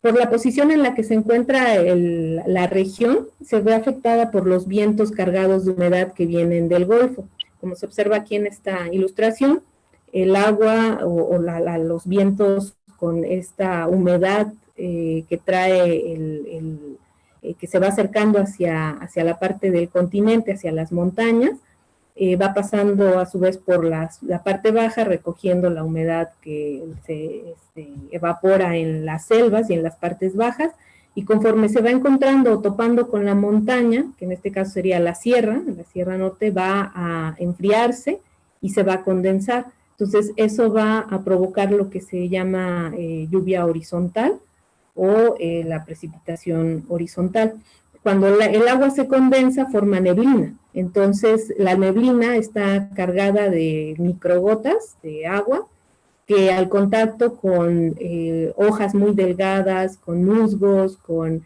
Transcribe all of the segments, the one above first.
Por la posición en la que se encuentra la región, se ve afectada por los vientos cargados de humedad que vienen del Golfo. Como se observa aquí en esta ilustración, el agua los vientos con esta humedad que trae que se va acercando hacia la parte del continente, hacia las montañas, va pasando a su vez por la parte baja, recogiendo la humedad que se evapora en las selvas y en las partes bajas, y conforme se va encontrando o topando con la montaña, que en este caso sería la Sierra Norte, va a enfriarse y se va a condensar. Entonces eso va a provocar lo que se llama lluvia horizontal o la precipitación horizontal. Cuando el agua se condensa forma neblina, entonces la neblina está cargada de microgotas de agua que al contacto con hojas muy delgadas, con musgos, con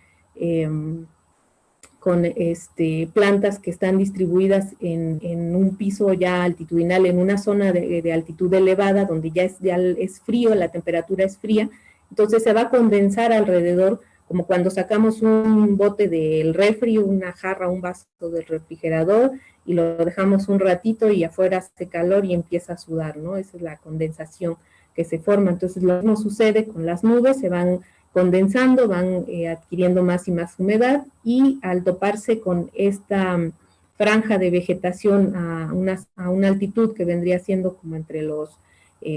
plantas que están distribuidas en un piso ya altitudinal, en una zona de altitud elevada, donde ya es frío, la temperatura es fría, entonces se va a condensar alrededor, como cuando sacamos un bote del refri, una jarra, un vaso del refrigerador, y lo dejamos un ratito y afuera hace calor y empieza a sudar, ¿no? Esa es la condensación que se forma. Entonces lo mismo sucede con las nubes, se van condensando, van adquiriendo más y más humedad, y al toparse con esta franja de vegetación a una altitud que vendría siendo como entre los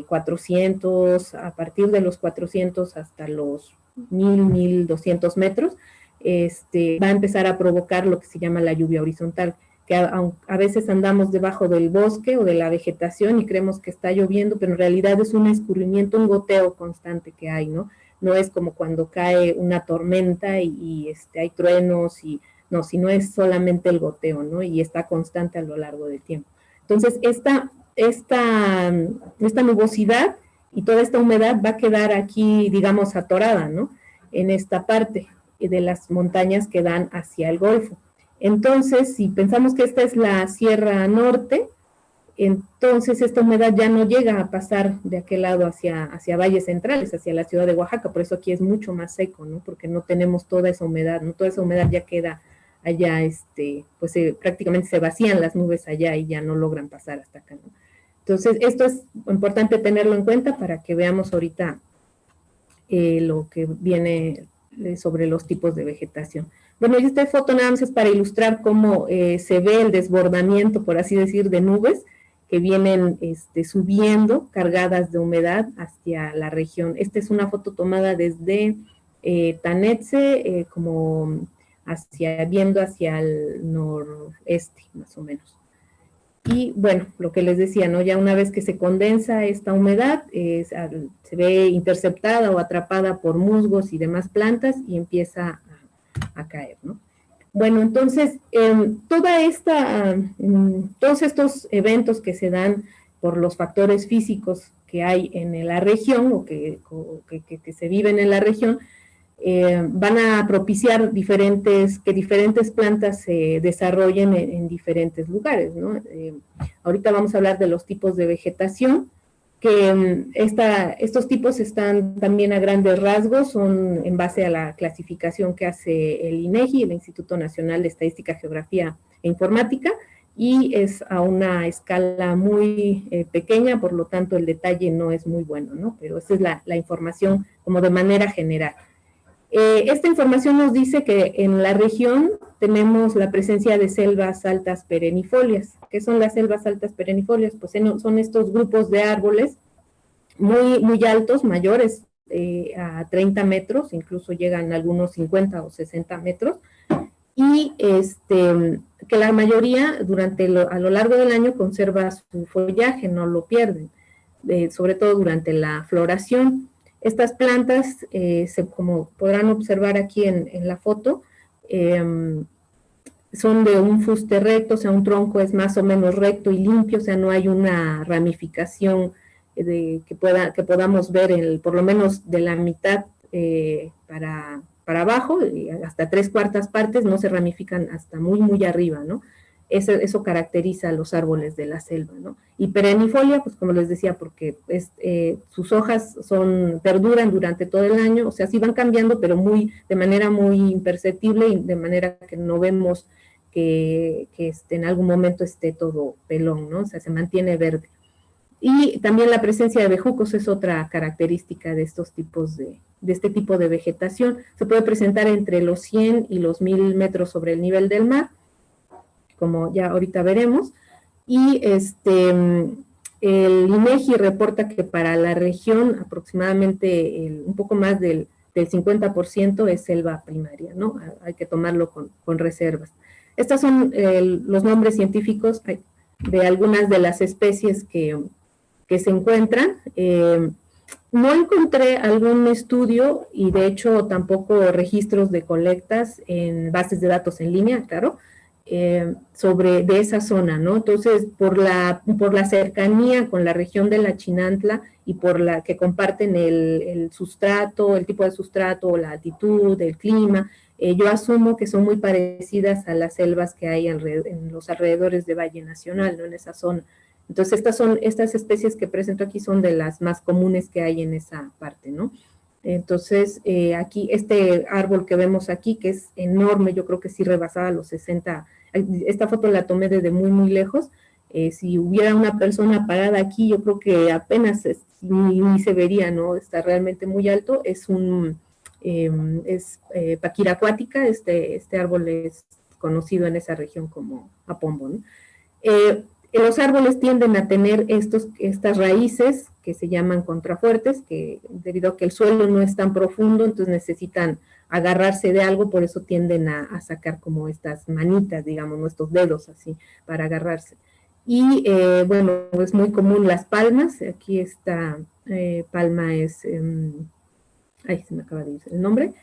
400, a partir de los 400 hasta los 1200 metros, va a empezar a provocar lo que se llama la lluvia horizontal, que a veces andamos debajo del bosque o de la vegetación y creemos que está lloviendo, pero en realidad es un escurrimiento, un goteo constante que hay, ¿no? No es como cuando cae una tormenta y hay truenos, no, sino es solamente el goteo, ¿no? Y está constante a lo largo del tiempo. Entonces, esta nubosidad y toda esta humedad va a quedar aquí, digamos, atorada, ¿no? En esta parte de las montañas que dan hacia el Golfo. Entonces, si pensamos que esta es la Sierra Norte, entonces esta humedad ya no llega a pasar de aquel lado hacia valles centrales, hacia la ciudad de Oaxaca, por eso aquí es mucho más seco, ¿no? Porque no tenemos toda esa humedad, ¿no? Toda esa humedad ya queda allá, pues prácticamente se vacían las nubes allá y ya no logran pasar hasta acá, ¿no? Entonces, esto es importante tenerlo en cuenta para que veamos ahorita lo que viene sobre los tipos de vegetación. Bueno, y esta foto nada más es para ilustrar cómo se ve el desbordamiento, por así decir, de nubes que vienen subiendo, cargadas de humedad hacia la región. Esta es una foto tomada desde Tanetse, como viendo hacia el noreste, más o menos. Y bueno, lo que les decía, ¿no? Ya una vez que se condensa esta humedad, se ve interceptada o atrapada por musgos y demás plantas y empieza a caer, ¿no? Bueno, entonces, todos estos eventos que se dan por los factores físicos que hay en la región o que se viven en la región, van a propiciar que diferentes plantas se desarrollen en diferentes lugares, ¿no? Ahorita vamos a hablar de los tipos de vegetación, que estos tipos están también a grandes rasgos, son en base a la clasificación que hace el INEGI, el Instituto Nacional de Estadística, Geografía e Informática, y es a una escala muy pequeña, por lo tanto el detalle no es muy bueno, ¿no? Pero esa es la información como de manera general. Esta información nos dice que en la región tenemos la presencia de selvas altas perennifolias. ¿Qué son las selvas altas perennifolias? Pues son estos grupos de árboles muy, muy altos, mayores a 30 metros, incluso llegan algunos 50 o 60 metros, y que la mayoría a lo largo del año conserva su follaje, no lo pierden, sobre todo durante la floración. Estas plantas, como podrán observar aquí en la foto, son de un fuste recto, o sea, un tronco es más o menos recto y limpio, o sea, no hay una ramificación que podamos ver, por lo menos de la mitad para abajo, hasta 3/4 partes, no se ramifican hasta muy, muy arriba, ¿no? eso caracteriza a los árboles de la selva, ¿no? Y perennifolia, pues como les decía, porque sus hojas perduran durante todo el año, o sea, sí van cambiando, pero de manera muy imperceptible y de manera que no vemos que en algún momento esté todo pelón, ¿no? O sea, se mantiene verde. Y también la presencia de bejucos es otra característica de estos tipos de este tipo de vegetación. Se puede presentar entre los 100 y los 1000 metros sobre el nivel del mar, como ya ahorita veremos, y el INEGI reporta que para la región aproximadamente un poco más del 50% es selva primaria, ¿no? Hay que tomarlo con reservas. Estos son los nombres científicos de algunas de las especies que se encuentran. No encontré algún estudio y de hecho tampoco registros de colectas en bases de datos en línea, claro, de esa zona, ¿no? Entonces, por la cercanía con la región de la Chinantla y por la que comparten el sustrato, el tipo de sustrato, la altitud, el clima, yo asumo que son muy parecidas a las selvas que hay en los alrededores de Valle Nacional, ¿no? En esa zona. Entonces, estas especies que presento aquí son de las más comunes que hay en esa parte, ¿no? Entonces, aquí, este árbol que vemos aquí, que es enorme, yo creo que sí rebasaba los 60, esta foto la tomé desde muy, muy lejos, si hubiera una persona parada aquí, yo creo que apenas ni se vería, ¿no? Está realmente muy alto, es Paquira acuática, este árbol es conocido en esa región como apombo, ¿no? Los árboles tienden a tener estas raíces que se llaman contrafuertes, que debido a que el suelo no es tan profundo, entonces necesitan agarrarse de algo, por eso tienden a sacar como estas manitas, digamos, nuestros dedos así, para agarrarse. Y bueno, es muy común las palmas, aquí esta palma es, ay, se me acaba de ir el nombre,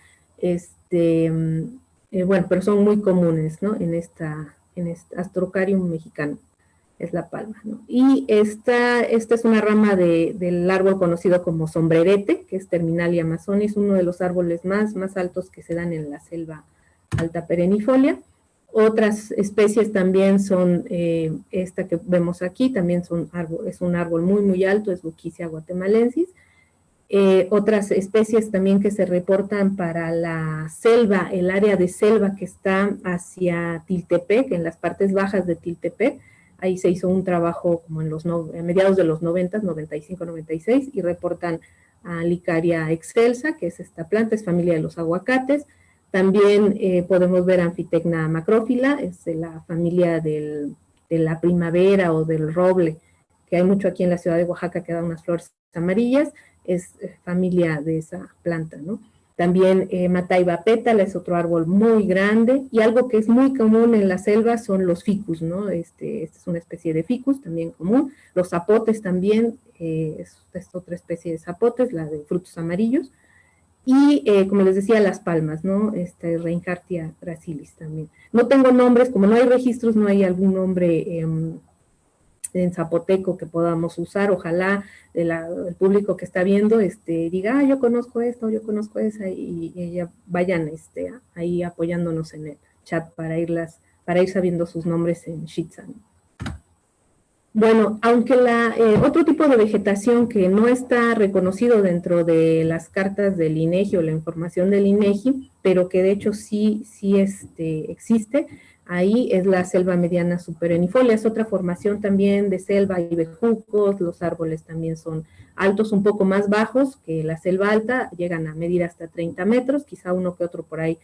bueno, pero son muy comunes, ¿no? En esta Astrocarium mexicano es la palma, ¿no? Y esta es una rama del árbol conocido como sombrerete, que es Terminalia amazonis, uno de los árboles más altos que se dan en la selva alta perennifolia. Otras especies también son, esta que vemos aquí, también es un árbol muy, muy alto, es Buchysia guatemalensis. Otras especies también que se reportan para la selva, el área de selva que está hacia Tiltepec, en las partes bajas de Tiltepec. Ahí se hizo un trabajo como a mediados de los 90, 95, 96, y reportan a Licaria excelsa, que es esta planta, es familia de los aguacates. También podemos ver Amphitecna macrófila, es de la familia de la primavera o del roble, que hay mucho aquí en la ciudad de Oaxaca, que da unas flores amarillas, es familia de esa planta, ¿no? También Mataiba pétala es otro árbol muy grande, y algo que es muy común en la selva son los ficus, ¿no? Esta es una especie de ficus también común. Los zapotes también, es otra especie de zapotes, la de frutos amarillos. Y como les decía, las palmas, ¿no? Reinhartia gracilis también. No tengo nombres, como no hay registros, no hay algún nombre en zapoteco que podamos usar. Ojalá el público que está viendo diga, yo conozco esto, yo conozco esa, y vayan ahí apoyándonos en el chat para ir sabiendo sus nombres en Shitsan. Bueno, aunque otro tipo de vegetación que no está reconocido dentro de las cartas del INEGI o la información del INEGI, pero que de hecho sí existe, ahí es la selva mediana superenifolia, es otra formación también de selva y bejucos, los árboles también son altos, un poco más bajos que la selva alta, llegan a medir hasta 30 metros, quizá uno que otro por ahí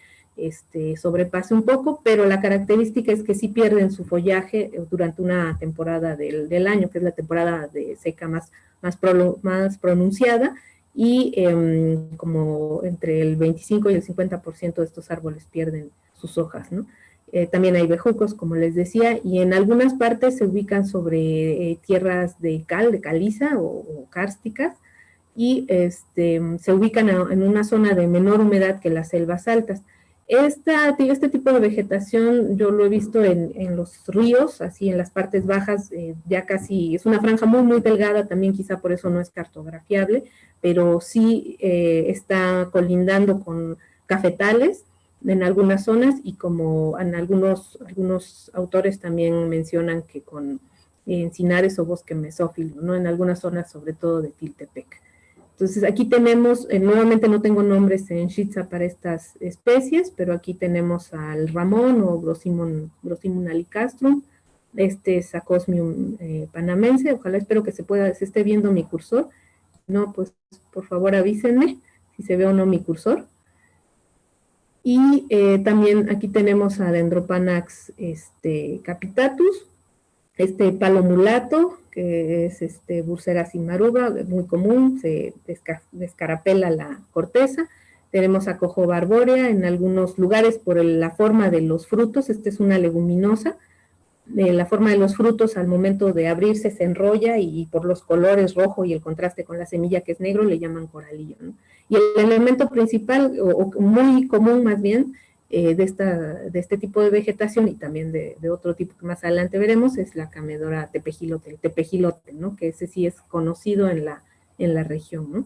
sobrepase un poco, pero la característica es que sí pierden su follaje durante una temporada del año, que es la temporada de seca más pronunciada, y como entre el 25 y el 50% de estos árboles pierden sus hojas, ¿no? También hay bejucos, como les decía, y en algunas partes se ubican sobre tierras de caliza o kársticas, y se ubican en una zona de menor humedad que las selvas altas. Este tipo de vegetación yo lo he visto en los ríos, así en las partes bajas, ya casi es una franja muy, muy delgada, también quizá por eso no es cartografiable, pero sí está colindando con cafetales, en algunas zonas, y como en algunos autores también mencionan que con encinares o bosque mesófilo, ¿no? En algunas zonas, sobre todo de Tiltepec. Entonces aquí tenemos, nuevamente no tengo nombres en Shitza para estas especies, pero aquí tenemos al ramón o Grossimum alicastrum, este es Acosmium panamense. Ojalá, espero que se esté viendo mi cursor. No, pues por favor avísenme si se ve o no mi cursor. Y también aquí tenemos a Dendropanax capitatus, palo mulato, que es Bursera cimaruga, muy común, se descarapela la corteza. Tenemos a Cojoba arbórea en algunos lugares por la forma de los frutos. Esta es una leguminosa. La forma de los frutos al momento de abrirse se enrolla, y por los colores rojo y el contraste con la semilla que es negro le llaman coralillo, ¿no? Y el elemento principal, o muy común más bien, de este tipo de vegetación, y también de otro tipo que más adelante veremos, es la camedora tepejilote, el tepejilote, ¿no? Que ese sí es conocido en la región, ¿no?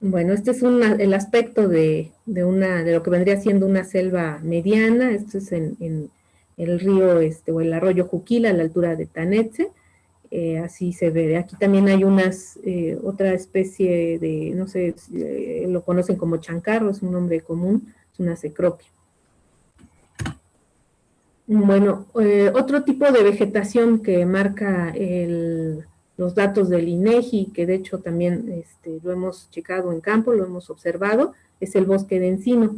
Bueno, este es el aspecto de lo que vendría siendo una selva mediana. Esto es en el río o el arroyo Juquila, a la altura de Tanetse. Así se ve. Aquí también hay otra especie de, no sé, lo conocen como chancarro, es un nombre común, es una cecropia. Bueno, otro tipo de vegetación que marca los datos del INEGI, que de hecho también lo hemos checado en campo, lo hemos observado, es el bosque de encino.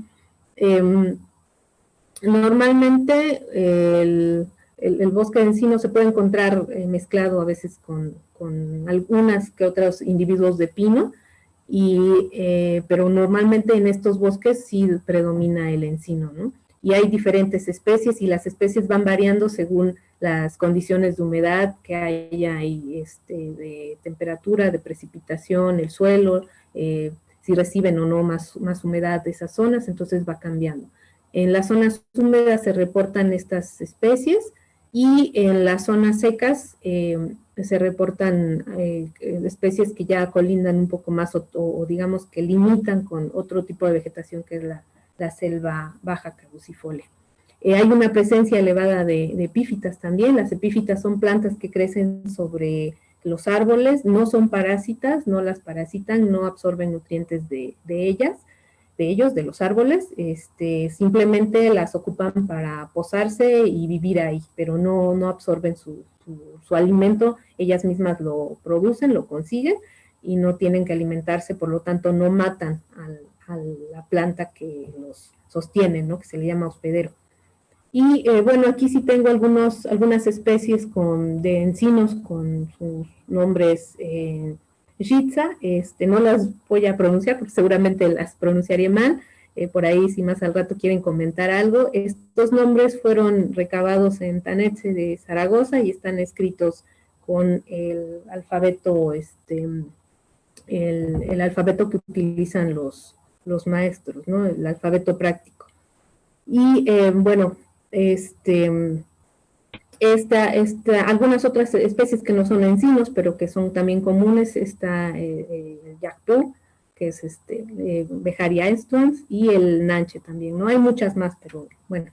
Normalmente el bosque de encino se puede encontrar mezclado a veces con algunas que otros individuos de pino, pero normalmente en estos bosques sí predomina el encino, ¿no? Y hay diferentes especies, y las especies van variando según las condiciones de humedad que haya ahí, de temperatura, de precipitación, el suelo, si reciben o no más humedad de esas zonas, entonces va cambiando. En las zonas húmedas se reportan estas especies, y en las zonas secas se reportan especies que ya colindan un poco más, o digamos que limitan con otro tipo de vegetación, que es la selva baja caducifolia. Hay una presencia elevada de epífitas también. Las epífitas son plantas que crecen sobre los árboles, no son parásitas, no las parasitan, no absorben nutrientes de ellos, de los árboles, simplemente las ocupan para posarse y vivir ahí, pero no absorben su alimento, ellas mismas lo producen, lo consiguen, y no tienen que alimentarse, por lo tanto no matan a la planta que los sostiene, ¿no? Que se le llama hospedero. Y bueno, aquí sí tengo algunas especies de encinos con sus nombres Shitza. No las voy a pronunciar porque seguramente las pronunciaría mal. Por ahí, si más al rato quieren comentar algo. Estos nombres fueron recabados en Tanetse de Zaragoza y están escritos con el alfabeto, el alfabeto que utilizan los maestros, ¿no? El alfabeto práctico. Y bueno, algunas otras especies que no son encinos, pero que son también comunes, está el yactú, que es Bejaria estuans, y el nanche también, ¿no? Hay muchas más, pero bueno,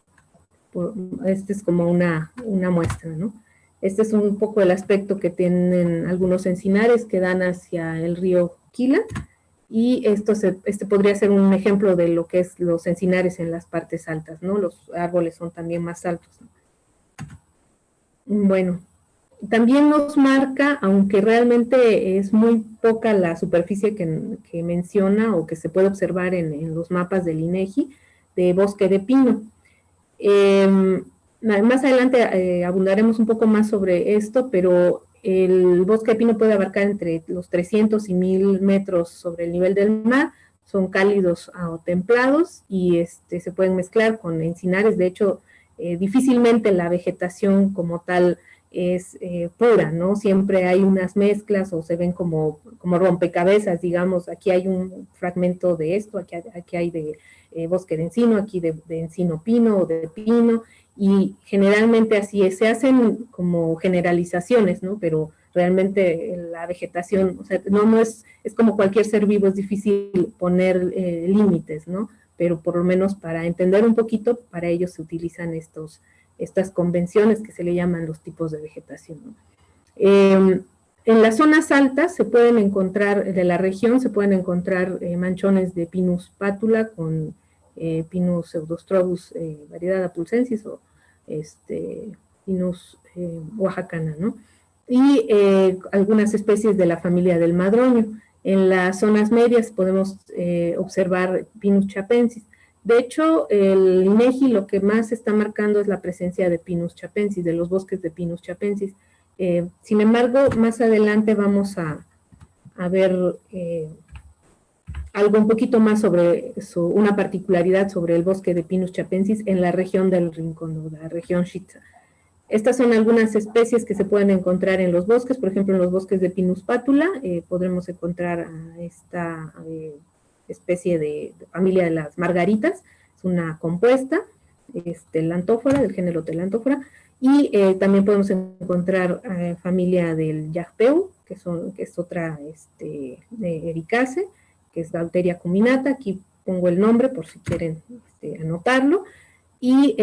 es como una muestra, ¿no? Este es un poco el aspecto que tienen algunos encinares que dan hacia el río Quila, y este podría ser un ejemplo de lo que es los encinares en las partes altas, ¿no? Los árboles son también más altos, ¿no? Bueno, también nos marca, aunque realmente es muy poca la superficie que menciona o que se puede observar en los mapas del INEGI, de bosque de pino. Más adelante abundaremos un poco más sobre esto, pero el bosque de pino puede abarcar entre los 300 y 1000 metros sobre el nivel del mar, son cálidos o templados, y se pueden mezclar con encinares. De hecho, difícilmente la vegetación como tal es pura, ¿no? Siempre hay unas mezclas, o se ven como rompecabezas, digamos. Aquí hay un fragmento de esto, aquí hay de bosque de encino, aquí de encino pino o de pino, y generalmente así es. Se hacen como generalizaciones, ¿no? Pero realmente la vegetación, o sea, no es como cualquier ser vivo, es difícil poner límites, ¿no? Pero por lo menos para entender un poquito, para ello se utilizan estas convenciones que se le llaman los tipos de vegetación, ¿no? En las zonas altas se pueden encontrar, de la región, se pueden encontrar manchones de Pinus pátula con Pinus pseudostrobus, variedad apulsensis, o Pinus oaxacana, ¿no? Y algunas especies de la familia del madroño. En las zonas medias podemos observar Pinus chapensis. De hecho, el INEGI lo que más está marcando es la presencia de Pinus chapensis, de los bosques de Pinus chapensis. Sin embargo, más adelante vamos a ver algo un poquito más sobre una particularidad sobre el bosque de Pinus chapensis en la región del Rincón, la región Xitza. Estas son algunas especies que se pueden encontrar en los bosques, por ejemplo, en los bosques de Pinus pátula, podremos encontrar a esta especie de familia de las margaritas, es una compuesta, telantófora, del género telantófora, y también podemos encontrar familia del yagpeu, que es otra ericácea, que es Gaulteria cuminata, aquí pongo el nombre por si quieren anotarlo, y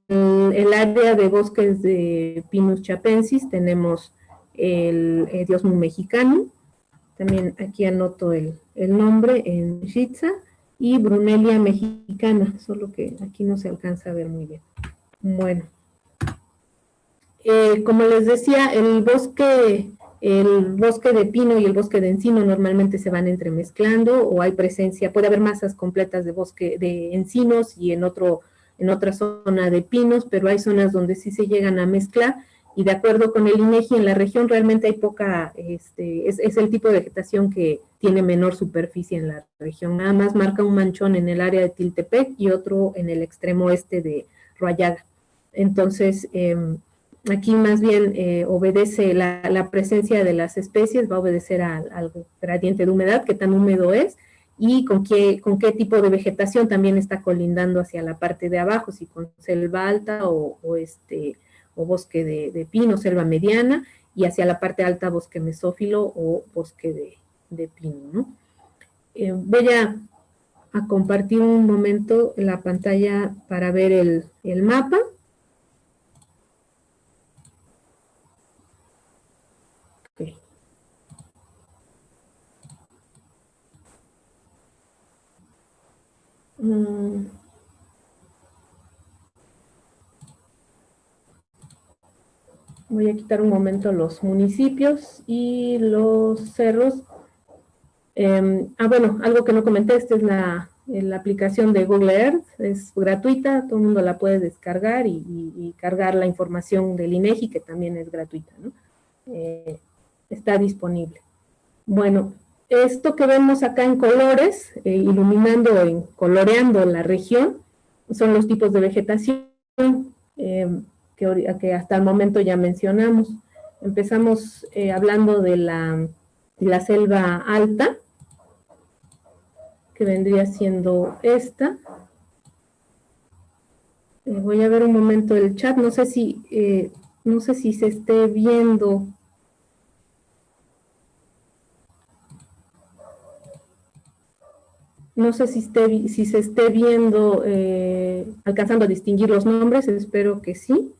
el área de bosques de Pinus chapensis tenemos el Diosmum mexicanum, también aquí anoto el nombre en Xitza, y Brunelia mexicana, solo que aquí no se alcanza a ver muy bien. Bueno, como les decía, el bosque de pino y el bosque de encino normalmente se van entremezclando, o hay presencia, puede haber masas completas de bosque de encinos y en otra zona de pinos, pero hay zonas donde sí se llegan a mezclar, y de acuerdo con el INEGI, en la región realmente hay poca, es el tipo de vegetación que tiene menor superficie en la región, nada más marca un manchón en el área de Tiltepec y otro en el extremo este de Roayaga. Entonces, aquí más bien obedece la presencia de las especies, va a obedecer al gradiente de humedad, qué tan húmedo es, y con qué tipo de vegetación también está colindando hacia la parte de abajo, si con selva alta o bosque de pino, selva mediana, y hacia la parte alta bosque mesófilo o bosque de pino, ¿no? Voy a compartir un momento la pantalla para ver el mapa. Okay. Voy a quitar un momento los municipios y los cerros. Bueno, algo que no comenté, esta es la aplicación de Google Earth, es gratuita, todo el mundo la puede descargar y cargar la información del INEGI, que también es gratuita, ¿no? Está disponible. Bueno, esto que vemos acá en colores, coloreando la región, son los tipos de vegetación que hasta el momento ya mencionamos. Empezamos hablando de la selva alta, que vendría siendo esta. Voy a ver un momento el chat, no sé si se esté viendo. No sé si se esté viendo, alcanzando a distinguir los nombres, espero que sí.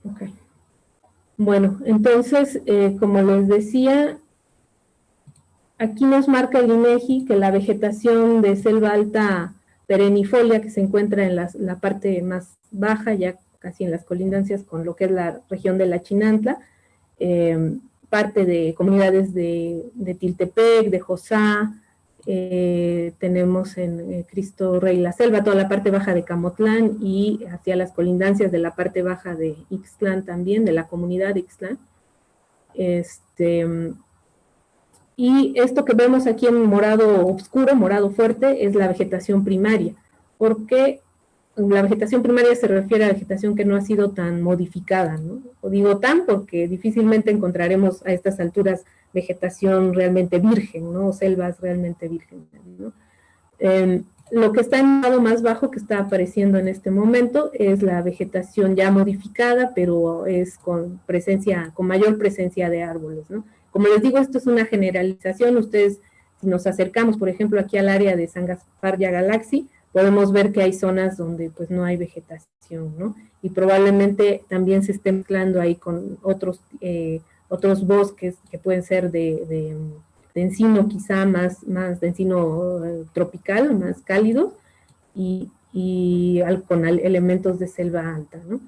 Ok. Bueno, entonces, como les decía, aquí nos marca el INEGI que la vegetación de selva alta perennifolia, que se encuentra en la parte más baja, ya casi en las colindancias con lo que es la región de la Chinantla, parte de comunidades de Tiltepec, de Josá, tenemos en Cristo Rey la Selva, toda la parte baja de Camotlán y hacia las colindancias de la parte baja de Ixtlán también, de la comunidad de Ixtlán. Y esto que vemos aquí en morado oscuro, morado fuerte, es la vegetación primaria, porque la vegetación primaria se refiere a vegetación que no ha sido tan modificada, ¿no? O digo tan porque difícilmente encontraremos a estas alturas vegetación realmente virgen, ¿no? O selvas realmente vírgenes, ¿no? Lo que está en el lado más bajo que está apareciendo en este momento es la vegetación ya modificada, pero es con mayor presencia de árboles, ¿no? Como les digo, esto es una generalización. Ustedes, si nos acercamos, por ejemplo, aquí al área de San Gaspar y Galaxy, podemos ver que hay zonas donde pues no hay vegetación, ¿no? Y probablemente también se esté mezclando ahí con otros bosques que pueden ser de encino quizá más de encino tropical, más cálido, con elementos de selva alta, ¿no?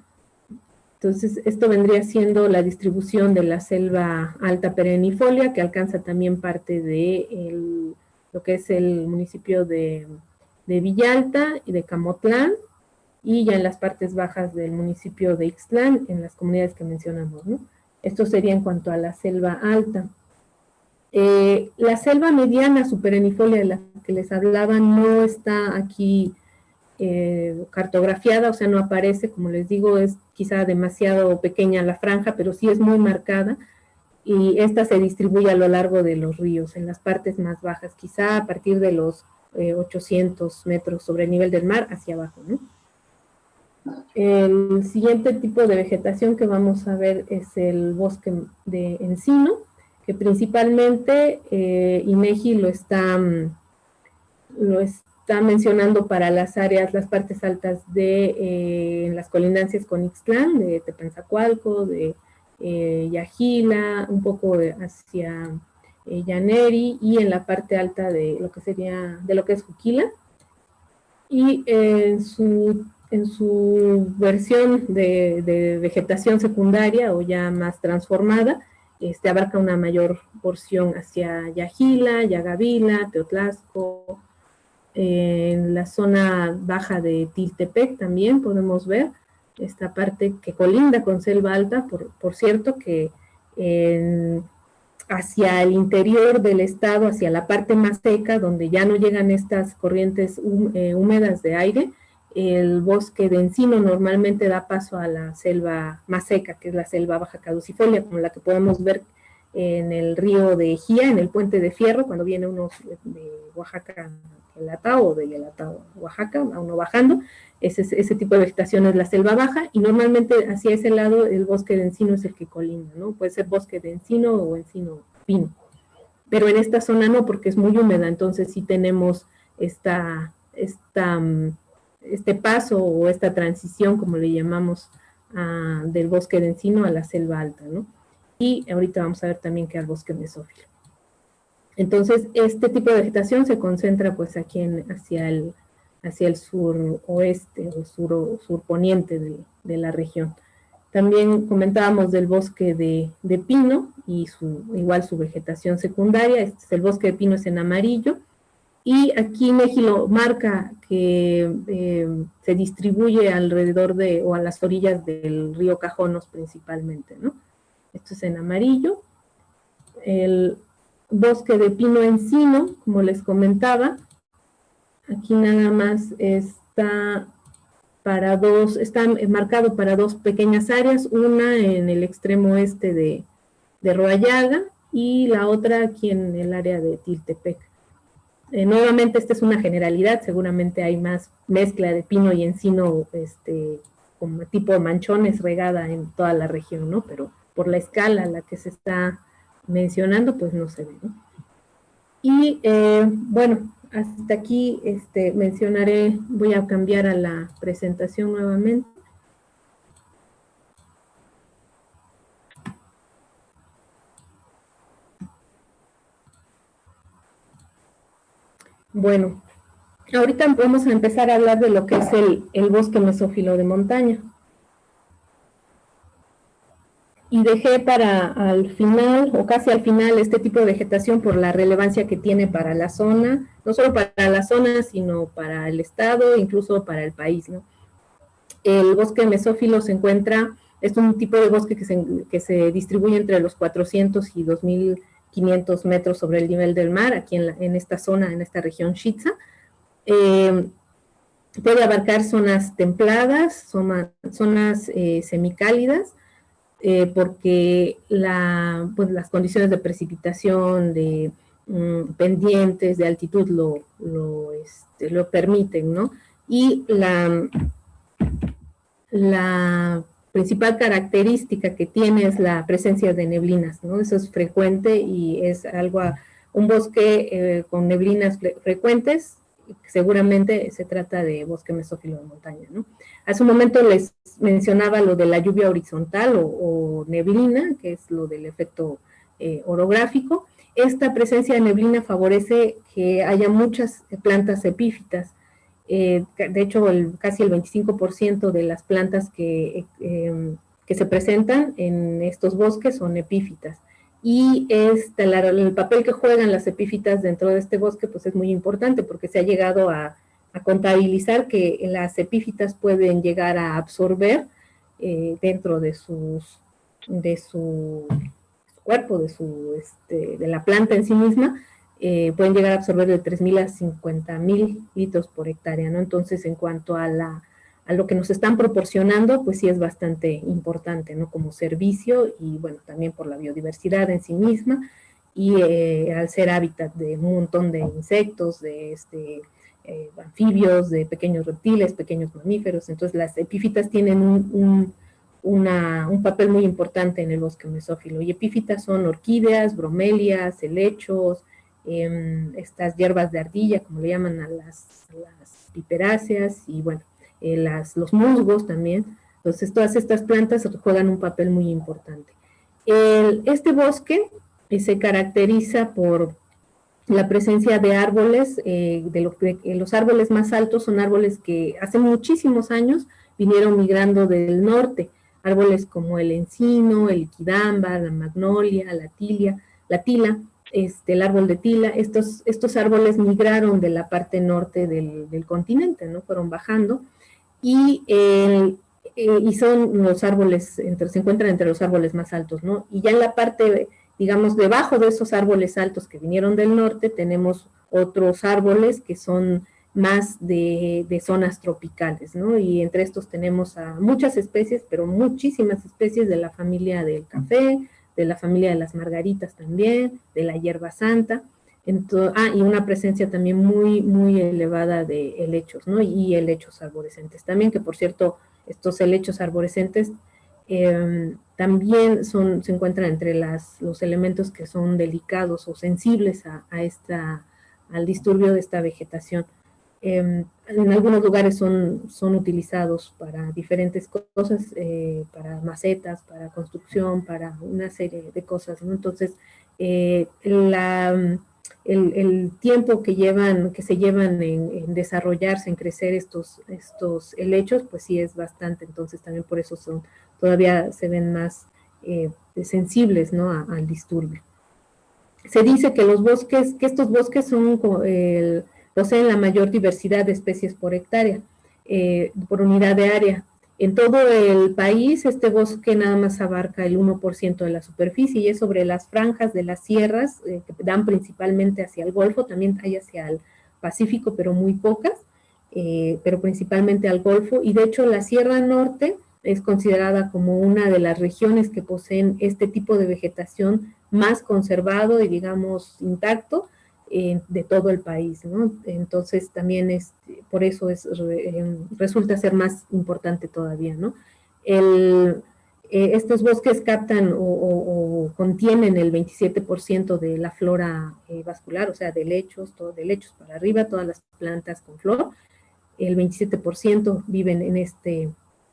Entonces, esto vendría siendo la distribución de la selva alta perennifolia, que alcanza también parte de lo que es el municipio de Villalta y de Camotlán, y ya en las partes bajas del municipio de Ixtlán, en las comunidades que mencionamos, ¿no? Esto sería en cuanto a la selva alta. La selva mediana superenifolia de la que les hablaba no está aquí cartografiada, o sea, no aparece, como les digo, es quizá demasiado pequeña la franja, pero sí es muy marcada, y esta se distribuye a lo largo de los ríos, en las partes más bajas, quizá a partir de los 800 metros sobre el nivel del mar hacia abajo, ¿no? El siguiente tipo de vegetación que vamos a ver es el bosque de encino, que principalmente INEGI lo está mencionando para las partes altas de las colindancias con Ixtlán, de Tepenzacualco, de Yajila, un poco hacia Llaneri, y en la parte alta de lo que es Juquila. Y en su versión de vegetación secundaria o ya más transformada, abarca una mayor porción hacia Yajila, Yagavila, Teotlasco. En la zona baja de Tiltepec también podemos ver esta parte que colinda con selva alta, por cierto, que hacia el interior del estado, hacia la parte más seca, donde ya no llegan estas corrientes húmedas de aire, el bosque de encino normalmente da paso a la selva más seca, que es la selva baja caducifolia, como la que podemos ver en el río de Ejía, en el puente de Fierro, cuando viene uno de Oaxaca a Yelatao, o de Yelatao a Oaxaca, a uno bajando. Ese tipo de vegetación es la selva baja, y normalmente hacia ese lado el bosque de encino es el que colinda, ¿no? Puede ser bosque de encino o encino pino. Pero en esta zona no, porque es muy húmeda, entonces sí tenemos este paso o esta transición, como le llamamos, del bosque de encino a la selva alta, ¿no? Y ahorita vamos a ver también que al bosque mesófilo. Entonces, este tipo de vegetación se concentra pues aquí hacia el suroeste o surponiente de la región. También comentábamos del bosque de pino y igual su vegetación secundaria. El bosque de pino es en amarillo, y aquí INEGI lo marca que se distribuye alrededor o a las orillas del río Cajonos principalmente, ¿no? Esto es en amarillo. El bosque de pino encino, como les comentaba, aquí nada más está marcado para dos pequeñas áreas, una en el extremo oeste de Roayaga y la otra aquí en el área de Tiltepec. Nuevamente, esta es una generalidad, seguramente hay más mezcla de pino y encino, como tipo de manchones regada en toda la región, ¿no? Pero por la escala a la que se está mencionando, pues no se ve, ¿no? Y bueno, hasta aquí mencionaré, voy a cambiar a la presentación nuevamente. Bueno, ahorita vamos a empezar a hablar de lo que es el bosque mesófilo de montaña. Y dejé al final, o casi al final, este tipo de vegetación por la relevancia que tiene para la zona, no solo para la zona, sino para el estado, incluso para el país, ¿no? El bosque mesófilo es un tipo de bosque que se distribuye entre los 400 y 2.500 metros sobre el nivel del mar, aquí en esta zona, en esta región Shitza. Puede abarcar zonas templadas, zonas semicálidas, porque las condiciones de precipitación, de pendientes de altitud lo permiten, ¿no? Y la principal característica que tiene es la presencia de neblinas, ¿no? Eso es frecuente y es un bosque con neblinas frecuentes, seguramente se trata de bosque mesófilo de montaña, ¿no? Hace un momento les mencionaba lo de la lluvia horizontal o neblina, que es lo del efecto orográfico. Esta presencia de neblina favorece que haya muchas plantas epífitas. De hecho, casi el 25% de las plantas que se presentan en estos bosques son epífitas. Y el papel que juegan las epífitas dentro de este bosque pues es muy importante porque se ha llegado a contabilizar que las epífitas pueden llegar a absorber dentro de su cuerpo, de la planta en sí misma, pueden llegar a absorber de 3.000 a 50.000 litros por hectárea, ¿no? Entonces, en cuanto a lo que nos están proporcionando, pues sí es bastante importante, ¿no? Como servicio y, bueno, también por la biodiversidad en sí misma y al ser hábitat de un montón de insectos, de anfibios, de pequeños reptiles, pequeños mamíferos. Entonces, las epífitas tienen un papel muy importante en el bosque mesófilo. Y epífitas son orquídeas, bromelias, helechos, estas hierbas de ardilla, como le llaman a las piperáceas, y bueno, los musgos también. Entonces, todas estas plantas juegan un papel muy importante. Este bosque se caracteriza por la presencia de árboles, los árboles más altos son árboles que hace muchísimos años vinieron migrando del norte, árboles como el encino, el equidamba, la magnolia, la tila, el árbol de tila. Estos árboles migraron de la parte norte del continente, ¿no? Fueron bajando y son los árboles, se encuentran entre los árboles más altos, ¿no? Y ya en la parte, digamos, debajo de esos árboles altos que vinieron del norte, tenemos otros árboles que son más de zonas tropicales, ¿no? Y entre estos tenemos a muchas especies, pero muchísimas especies de la familia del café, de la familia de las margaritas también, de la hierba santa, y una presencia también muy, muy elevada de helechos, ¿no? Y helechos arborescentes también, que por cierto, estos helechos arborescentes también se encuentran entre los elementos que son delicados o sensibles al disturbio de esta vegetación. En algunos lugares son utilizados para diferentes cosas, para macetas, para construcción, para una serie de cosas, ¿no? Entonces, el tiempo que se llevan en desarrollarse, en crecer estos helechos, pues sí es bastante. Entonces también por eso todavía se ven más sensibles, ¿no? al disturbio. Se dice que estos bosques poseen la mayor diversidad de especies por hectárea, por unidad de área. En todo el país, este bosque nada más abarca el 1% de la superficie y es sobre las franjas de las sierras que dan principalmente hacia el Golfo, también hay hacia el Pacífico, pero muy pocas, pero principalmente al Golfo. Y de hecho la Sierra Norte es considerada como una de las regiones que poseen este tipo de vegetación más conservado y digamos intacto de todo el país, ¿no? Entonces también por eso resulta ser más importante todavía, ¿no? Estos bosques captan o contienen el 27% de la flora vascular, o sea, de lechos para arriba, todas las plantas con flor, el 27% viven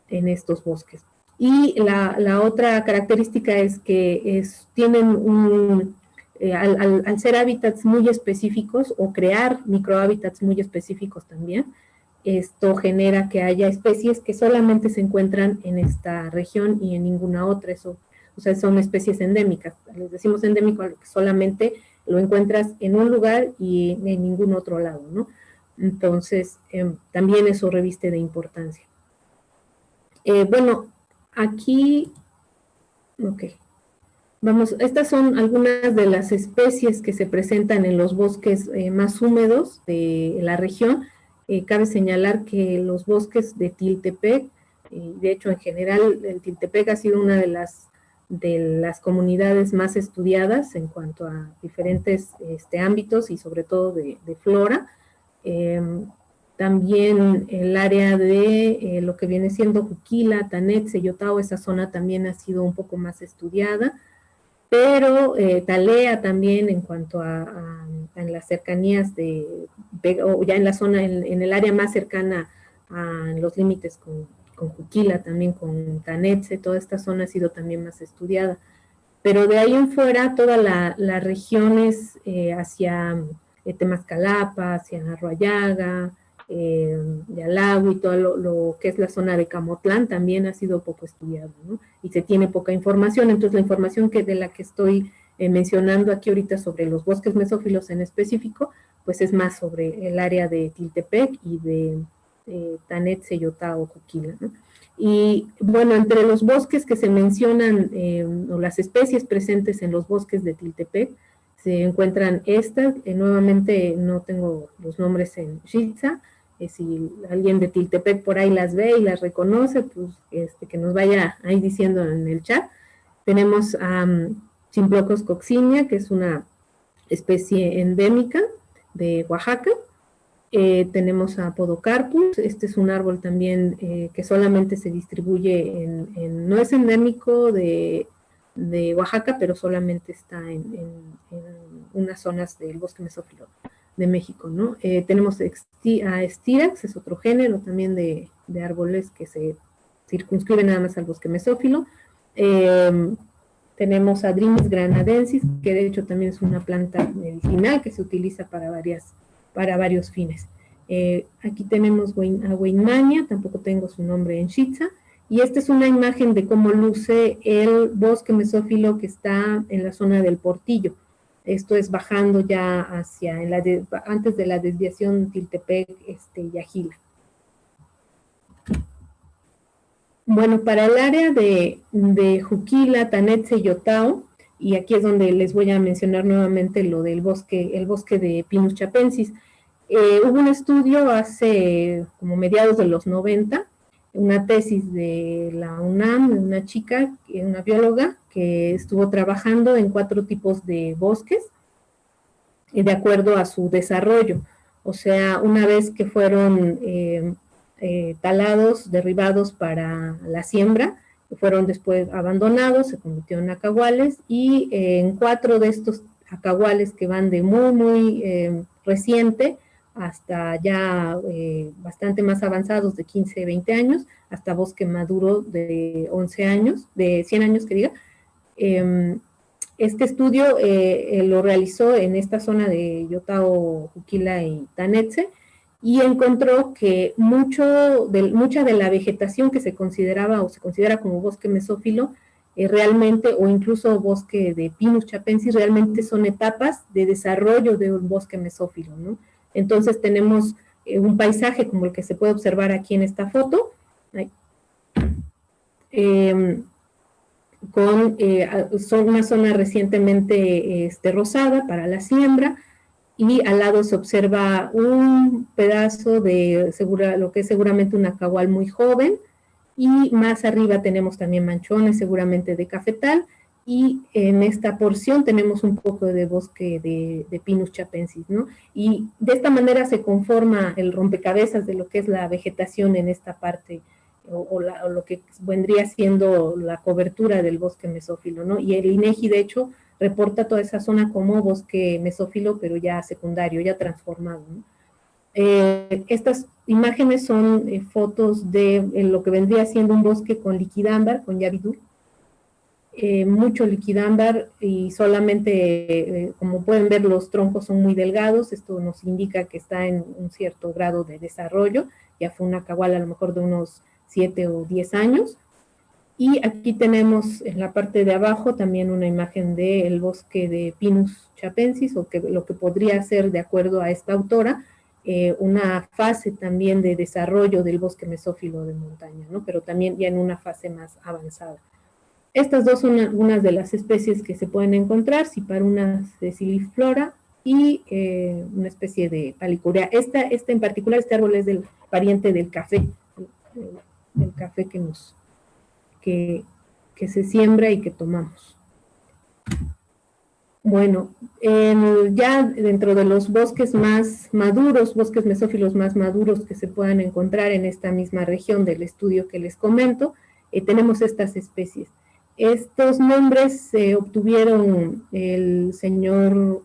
en estos bosques. Y la otra característica es que tienen al ser hábitats muy específicos o crear microhábitats muy específicos también, esto genera que haya especies que solamente se encuentran en esta región y en ninguna otra. O sea, son especies endémicas. Les decimos endémico que solamente lo encuentras en un lugar y en ningún otro lado, ¿no? Entonces, también eso reviste de importancia. Bueno, aquí, ok. Vamos, estas son algunas de las especies que se presentan en los bosques más húmedos de la región. Cabe señalar que los bosques de Tiltepec, de hecho en general el Tiltepec ha sido una de las de las comunidades más estudiadas en cuanto a diferentes ámbitos y sobre todo de flora. También el área de lo que viene siendo Juquila, Tanetse, Yotao, esa zona también ha sido un poco más estudiada, pero Talea también en cuanto a las cercanías o ya en la zona, en el área más cercana a los límites con Juquila, también con Tanetse, toda esta zona ha sido también más estudiada. Pero de ahí en fuera, todas las regiones hacia Temascalapa, hacia Arroyaga, Yalagüi, todo lo que es la zona de Camotlán también ha sido poco estudiado, ¿no? Y se tiene poca información. Entonces la información de la que estoy mencionando aquí ahorita sobre los bosques mesófilos en específico, pues es más sobre el área de Tiltepec y de Tanetse, Yotao, Juquila, ¿no? Y bueno, entre los bosques que se mencionan, o las especies presentes en los bosques de Tiltepec, se encuentran estas, nuevamente no tengo los nombres en Xitza, si alguien de Tiltepec por ahí las ve y las reconoce, pues que nos vaya ahí diciendo en el chat. Tenemos a Chimplocos coccinea, que es una especie endémica de Oaxaca. Tenemos a Podocarpus, este es un árbol también que solamente se distribuye no es endémico de Oaxaca, pero solamente está en unas zonas del bosque mesófilo de México, ¿no? Tenemos a Styrax, es otro género también de árboles que se circunscriben nada más al bosque mesófilo. Tenemos a Adrimis granadensis, que de hecho también es una planta medicinal que se utiliza para varios fines. Aquí tenemos a Weimania, tampoco tengo su nombre en Xitza, y esta es una imagen de cómo luce el bosque mesófilo que está en la zona del Portillo. Esto es bajando ya hacia, antes de la desviación Tiltepec-Yajila. Bueno, para el área de Juquila, Tanetse y Yotao, y aquí es donde les voy a mencionar nuevamente lo del bosque, el bosque de Pinus chapensis. Hubo un estudio hace como mediados de los 90, una tesis de la UNAM, de una chica, una bióloga, que estuvo trabajando en 4 tipos de bosques, de acuerdo a su desarrollo. O sea, una vez que fueron talados, derribados para la siembra, fueron después abandonados, se convirtieron en acahuales, y en 4 de estos acahuales que van de muy reciente hasta ya bastante más avanzados de 15, 20 años, hasta bosque maduro de 11 años, de 100 años que diga. Este estudio lo realizó en esta zona de Yotao, Juquila y Tanetse, y encontró que mucha de la vegetación que se consideraba o se considera como bosque mesófilo, realmente, o incluso bosque de Pinus chapensis, realmente son etapas de desarrollo de un bosque mesófilo, ¿no? Entonces tenemos un paisaje como el que se puede observar aquí en esta foto, son una zona recientemente rosada para la siembra, y al lado se observa un pedazo de lo que es seguramente un acahual muy joven, y más arriba tenemos también manchones seguramente de cafetal, y en esta porción tenemos un poco de bosque de Pinus chapensis, ¿no? Y de esta manera se conforma el rompecabezas de lo que es la vegetación en esta parte, o lo que vendría siendo la cobertura del bosque mesófilo, ¿no? Y el INEGI, de hecho, reporta toda esa zona como bosque mesófilo, pero ya secundario, ya transformado, ¿no? Estas imágenes son fotos de lo que vendría siendo un bosque con liquidámbar, con Yavidul, mucho liquidámbar, y solamente, como pueden ver, los troncos son muy delgados. Esto nos indica que está en un cierto grado de desarrollo, ya fue una acahuala a lo mejor de unos 7 o 10 años. Y aquí tenemos en la parte de abajo también una imagen del bosque de Pinus chapensis, o lo que podría ser, de acuerdo a esta autora, una fase también de desarrollo del bosque mesófilo de montaña, ¿no? Pero también ya en una fase más avanzada. Estas dos son algunas de las especies que se pueden encontrar, Ciparunas deciliflora y una especie de Palicurea. Esta en particular, este árbol es del pariente del café, el café que que se siembra y que tomamos. Bueno, ya dentro de los bosques más maduros, bosques mesófilos más maduros que se puedan encontrar en esta misma región del estudio que les comento, tenemos estas especies. Estos nombres se obtuvieron el señor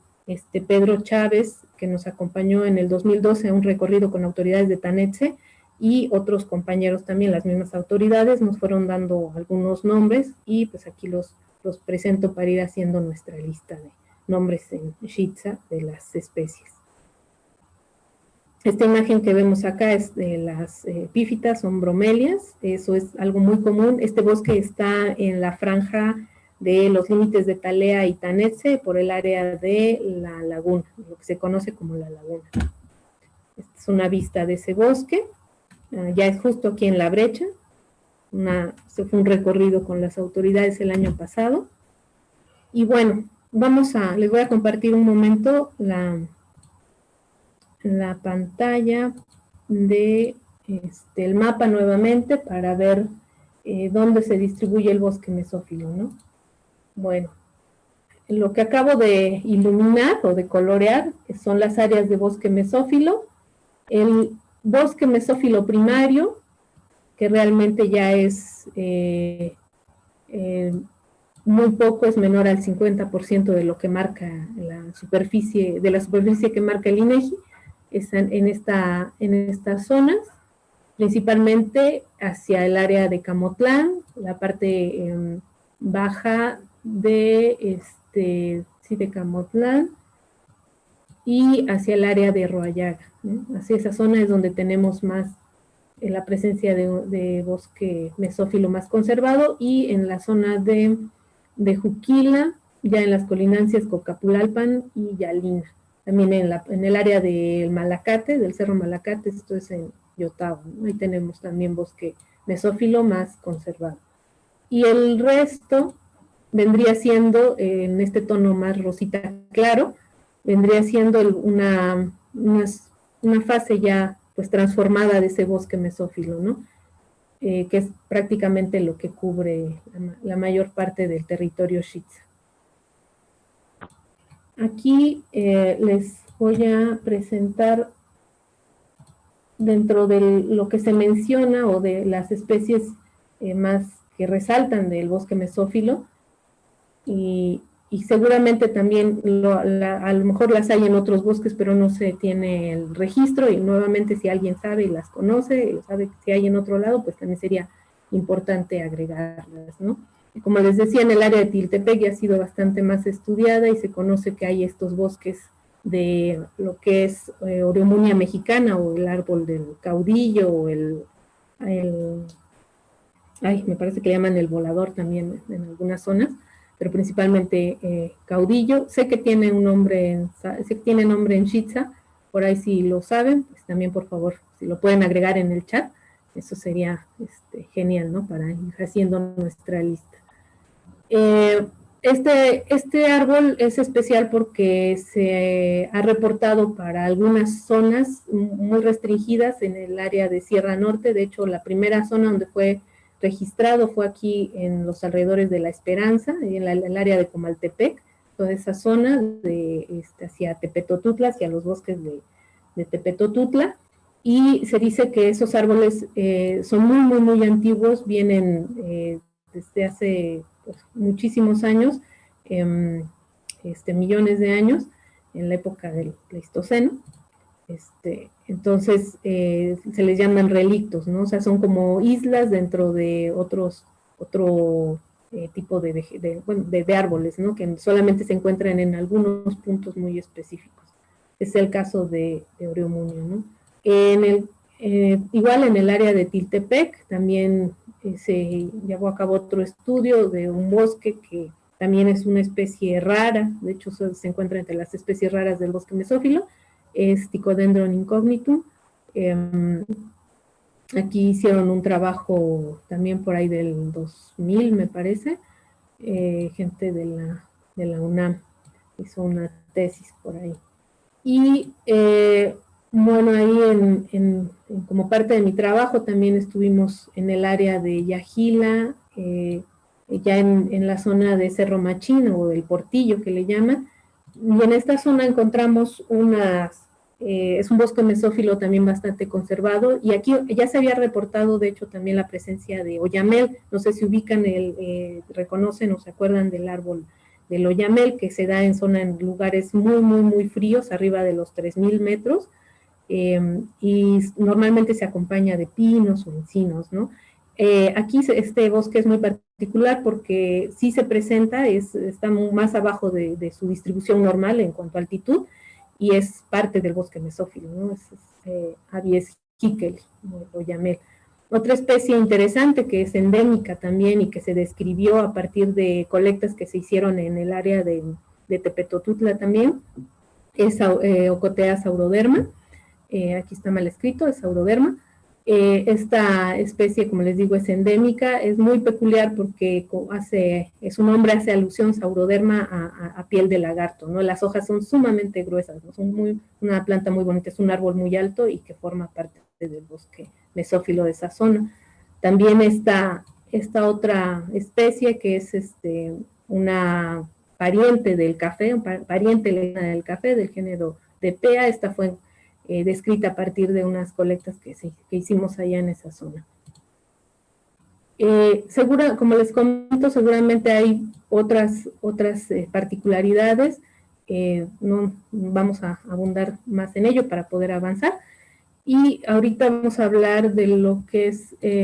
Pedro Chávez, que nos acompañó en el 2012 a un recorrido con autoridades de Tanetse, y otros compañeros también, las mismas autoridades, nos fueron dando algunos nombres, y pues aquí los presento para ir haciendo nuestra lista de nombres en Shitsa de las especies. Esta imagen que vemos acá es de las epífitas, son bromelias, eso es algo muy común. Este bosque está en la franja de los límites de Talea y Tanetse por el área de la laguna, lo que se conoce como la laguna. Esta es una vista de ese bosque, ya es justo aquí en la brecha. Se fue un recorrido con las autoridades el año pasado. Y bueno, les voy a compartir un momento la pantalla de el mapa nuevamente para ver dónde se distribuye el bosque mesófilo, ¿no? Bueno, lo que acabo de iluminar o de colorear son las áreas de bosque mesófilo. El bosque mesófilo primario, que realmente ya es muy poco, es menor al 50% de lo que marca la superficie que marca el INEGI, están en estas zonas, principalmente hacia el área de Camotlán, la parte baja de Camotlán, y hacia el área de Roayaga, ¿no? Hacia esa zona es donde tenemos más la presencia de bosque mesófilo más conservado, y en la zona de Juquila, ya en las colinancias Cocapulalpan y Yalina. También en el área del Malacate, del Cerro Malacate, esto es en Yotao, ¿no? Ahí tenemos también bosque mesófilo más conservado. Y el resto vendría siendo, en este tono más rosita claro, vendría siendo una fase ya pues transformada de ese bosque mesófilo, ¿no? Que es prácticamente lo que cubre la mayor parte del territorio Shitsa. Aquí les voy a presentar, dentro de lo que se menciona o de las especies más que resaltan del bosque mesófilo, y seguramente también a lo mejor las hay en otros bosques, pero no se tiene el registro, y nuevamente si alguien sabe y las conoce, sabe si hay en otro lado, pues también sería importante agregarlas, ¿no? Y como les decía, en el área de Tiltepec ya ha sido bastante más estudiada, y se conoce que hay estos bosques de lo que es Oreomunia mexicana, o el árbol del caudillo, o me parece que le llaman el volador también en algunas zonas, pero principalmente caudillo. Sé que tiene nombre en Shitsa, por ahí si lo saben, pues también por favor, si lo pueden agregar en el chat, eso sería genial, ¿no? Para ir haciendo nuestra lista. Este árbol es especial porque se ha reportado para algunas zonas muy restringidas en el área de Sierra Norte. De hecho, la primera zona donde fue registrado fue aquí en los alrededores de La Esperanza, en el área de Comaltepec, toda esa zona hacia Tepetotutla, hacia los bosques de Tepetotutla, y se dice que esos árboles son muy, muy, muy antiguos, vienen desde hace pues, muchísimos años, millones de años, en la época del Pleistoceno. Entonces se les llaman relictos, ¿no? O sea, son como islas dentro de otro tipo de árboles, ¿no? Que solamente se encuentran en algunos puntos muy específicos. Es el caso de Oreomunio, ¿no? Igual en el área de Tiltepec también se llevó a cabo otro estudio de un bosque que también es una especie rara, de hecho se encuentra entre las especies raras del bosque mesófilo, es Ticodendron incognitum. Aquí hicieron un trabajo también por ahí del 2000, me parece, gente de la UNAM hizo una tesis por ahí. Y bueno, ahí como parte de mi trabajo también estuvimos en el área de Yajila, ya en la zona de Cerro Machín o del Portillo que le llaman, y en esta zona encontramos es un bosque mesófilo también bastante conservado, y aquí ya se había reportado de hecho también la presencia de oyamel. No sé si ubican, reconocen o se acuerdan del árbol del oyamel, que se da en lugares muy, muy, muy fríos, arriba de los 3000 metros, y normalmente se acompaña de pinos o encinos, ¿no? Aquí este bosque es muy particular porque sí se presenta, está más abajo de su distribución normal en cuanto a altitud, y es parte del bosque mesófilo, ¿no? Abies hickel, lo llamé. Otra especie interesante que es endémica también y que se describió a partir de colectas que se hicieron en el área de Tepetotutla también, es Ocotea sauroderma. Aquí está mal escrito, es sauroderma. Esta especie, como les digo, es endémica, es muy peculiar porque su nombre hace alusión, sauroderma, a piel de lagarto, ¿no? Las hojas son sumamente gruesas, ¿no? Son una planta muy bonita, es un árbol muy alto y que forma parte del bosque mesófilo de esa zona. También esta otra especie que es una pariente del café, pariente del café, del género de Pea. Esta fue descrita a partir de unas colectas que hicimos allá en esa zona. Como les comento, seguramente hay otras particularidades, no vamos a abundar más en ello para poder avanzar, y ahorita vamos a hablar de lo que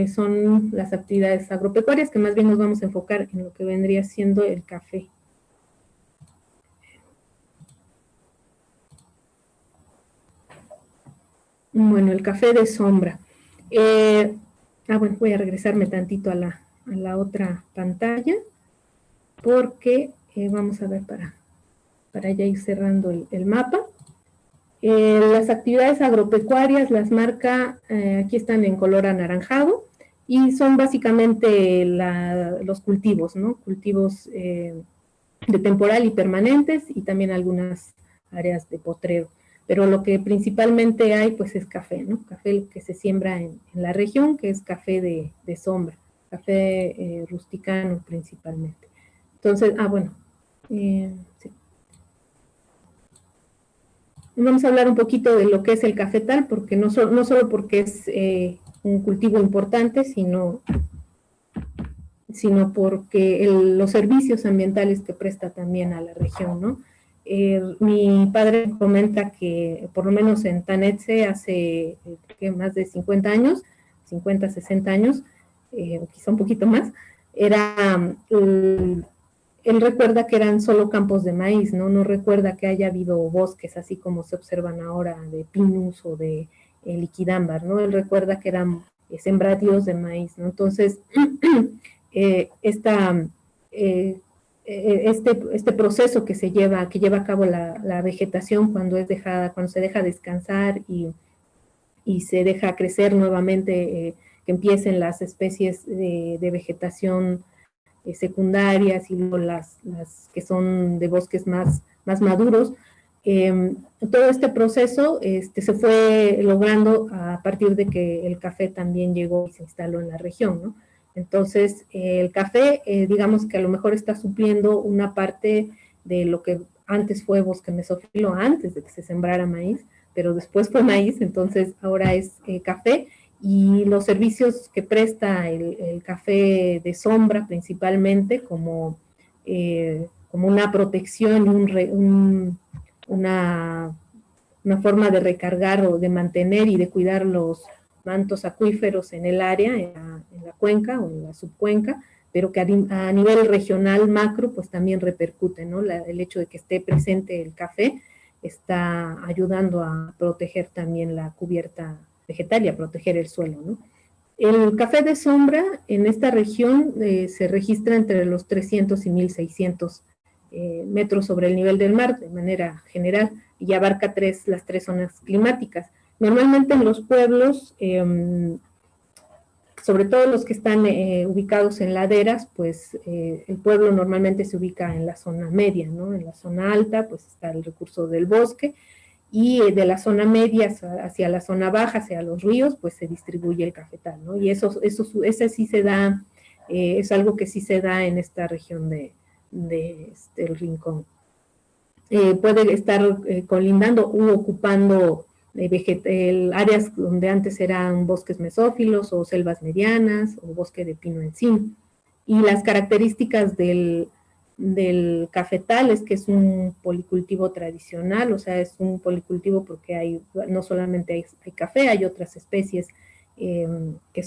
son las actividades agropecuarias, que más bien nos vamos a enfocar en lo que vendría siendo el café. Bueno, el café de sombra. Bueno, voy a regresarme tantito a la otra pantalla, porque vamos a ver para ya ir cerrando el mapa. Las actividades agropecuarias las marca, aquí están en color anaranjado, y son básicamente los cultivos, ¿no? Cultivos de temporal y permanentes, y también algunas áreas de potrero. Pero lo que principalmente hay, pues, es café, ¿no? Café que se siembra en la región, que es café de sombra, café rusticano principalmente. Entonces, bueno, sí. Vamos a hablar un poquito de lo que es el cafetal, porque no solo porque es un cultivo importante, sino porque los servicios ambientales que presta también a la región, ¿no? Mi padre comenta que por lo menos en Tanetse hace más de 50 años, 50, 60 años, o quizá un poquito más, él recuerda que eran solo campos de maíz, ¿no? No recuerda que haya habido bosques así como se observan ahora de pinus o de liquidámbar, ¿no? Él recuerda que eran sembradíos de maíz, ¿no? Entonces, este proceso que lleva a cabo la vegetación cuando se deja descansar y se deja crecer nuevamente, que empiecen las especies de vegetación secundarias, y luego las que son de bosques más maduros. Todo este proceso se fue logrando a partir de que el café también llegó y se instaló en la región, ¿no? Entonces, el café, digamos que a lo mejor está supliendo una parte de lo que antes fue bosque mesófilo, antes de que se sembrara maíz, pero después fue maíz, entonces ahora es café. Y los servicios que presta el café de sombra principalmente, como una protección y una forma de recargar o de mantener y de cuidar los mantos acuíferos en el área, en la cuenca o en la subcuenca, pero que a nivel regional macro pues también repercute, ¿no? El hecho de que esté presente el café está ayudando a proteger también la cubierta vegetal y a proteger el suelo, ¿no? El café de sombra en esta región se registra entre los 300 y 1600 metros sobre el nivel del mar de manera general, y abarca las tres zonas climáticas. Normalmente en los pueblos, sobre todo los que están ubicados en laderas, pues el pueblo normalmente se ubica en la zona media, ¿no? En la zona alta pues está el recurso del bosque, y de la zona media hacia la zona baja, hacia los ríos, pues se distribuye el cafetal, ¿no? Y ese sí se da es algo que sí se da en esta región el Rincón. Puede estar colindando u ocupando áreas donde antes eran bosques mesófilos o selvas medianas o bosque de pino encino. Y las características del cafetal es que es un policultivo tradicional, o sea, es un policultivo porque no solamente hay café, hay otras especies que